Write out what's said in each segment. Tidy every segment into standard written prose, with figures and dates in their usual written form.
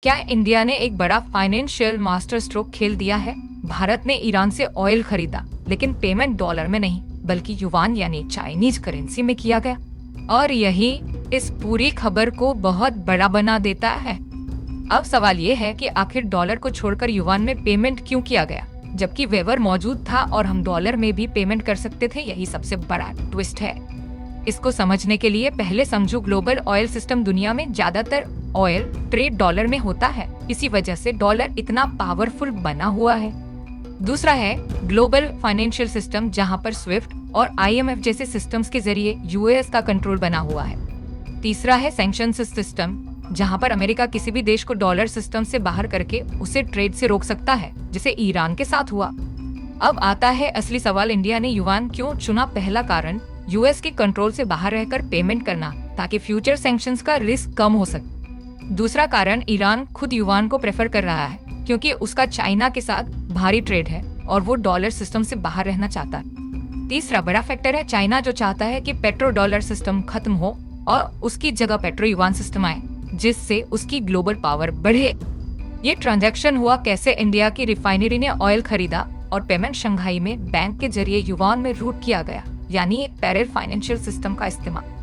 क्या इंडिया ने एक बड़ा फाइनेंशियल मास्टर स्ट्रोक खेल दिया है? भारत ने ईरान से ऑयल खरीदा, लेकिन पेमेंट डॉलर में नहीं बल्कि युवान यानी चाइनीज करेंसी में किया गया, और यही इस पूरी खबर को बहुत बड़ा बना देता है। अब सवाल ये है कि आखिर डॉलर को छोड़कर युवान में पेमेंट क्यों किया गया, जबकि वेवर मौजूद था और हम डॉलर में भी पेमेंट कर सकते थे। यही सबसे बड़ा ट्विस्ट है। इसको समझने के लिए पहले समझो ग्लोबल ऑयल सिस्टम। दुनिया में ज्यादातर ऑयल ट्रेड डॉलर में होता है, इसी वजह से डॉलर इतना पावरफुल बना हुआ है। दूसरा है ग्लोबल फाइनेंशियल सिस्टम, जहां पर स्विफ्ट और IMF जैसे सिस्टम्स के जरिए US का कंट्रोल बना हुआ है। तीसरा है सैंक्शंस सिस्टम, जहां पर अमेरिका किसी भी देश को डॉलर सिस्टम से बाहर करके उसे ट्रेड से रोक सकता है, जैसे ईरान के साथ हुआ। अब आता है असली सवाल, इंडिया ने युवान क्यों चुना? पहला कारण US के कंट्रोल से बाहर रहकर पेमेंट करना, ताकि फ्यूचर सैंक्शंस का रिस्क कम हो सके। दूसरा कारण, ईरान खुद युवान को प्रेफर कर रहा है क्योंकि उसका चाइना के साथ भारी ट्रेड है और वो डॉलर सिस्टम से बाहर रहना चाहता है। तीसरा बड़ा फैक्टर है चाइना, जो चाहता है कि पेट्रो डॉलर सिस्टम खत्म हो और उसकी जगह पेट्रो युवान सिस्टम आए, जिससे उसकी ग्लोबल पावर बढ़े। ये ट्रांजैक्शन हुआ कैसे? इंडिया की रिफाइनरी ने ऑयल खरीदा और पेमेंट शंघाई में बैंक के जरिए युवान में रूट किया गया, यानी एक पैरेलल फाइनेंशियल सिस्टम का इस्तेमाल।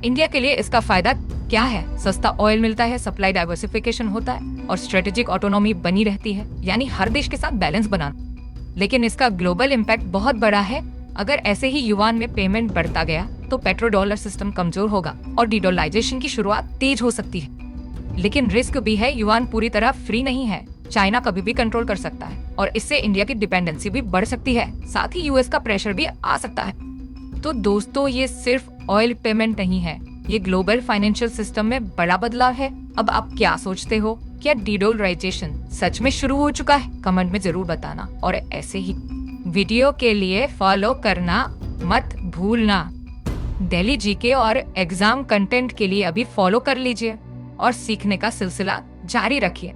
इंडिया के लिए इसका फायदा क्या है? सस्ता ऑयल मिलता है, सप्लाई डाइवर्सिफिकेशन होता है और स्ट्रेटेजिक ऑटोनॉमी बनी रहती है, यानी हर देश के साथ बैलेंस बनाना। लेकिन इसका ग्लोबल इम्पैक्ट बहुत बड़ा है। अगर ऐसे ही युवान में पेमेंट बढ़ता गया तो पेट्रो डॉलर सिस्टम कमजोर होगा और डीडॉलराइजेशन की शुरुआत तेज हो सकती है। लेकिन रिस्क भी है, युवान पूरी तरह फ्री नहीं है। चाइना कभी भी कंट्रोल कर सकता है और इससे इंडिया की डिपेंडेंसी भी बढ़ सकती है। साथ ही US का प्रेशर भी आ सकता है। तो दोस्तों, ये सिर्फ ऑयल पेमेंट नहीं है, ये ग्लोबल फाइनेंशियल सिस्टम में बड़ा बदलाव है। अब आप क्या सोचते हो? क्या डीडॉलराइजेशन सच में शुरू हो चुका है? कमेंट में जरूर बताना, और ऐसे ही वीडियो के लिए फॉलो करना मत भूलना। दिल्ली GK और एग्जाम कंटेंट के लिए अभी फॉलो कर लीजिए और सीखने का सिलसिला जारी रखिए।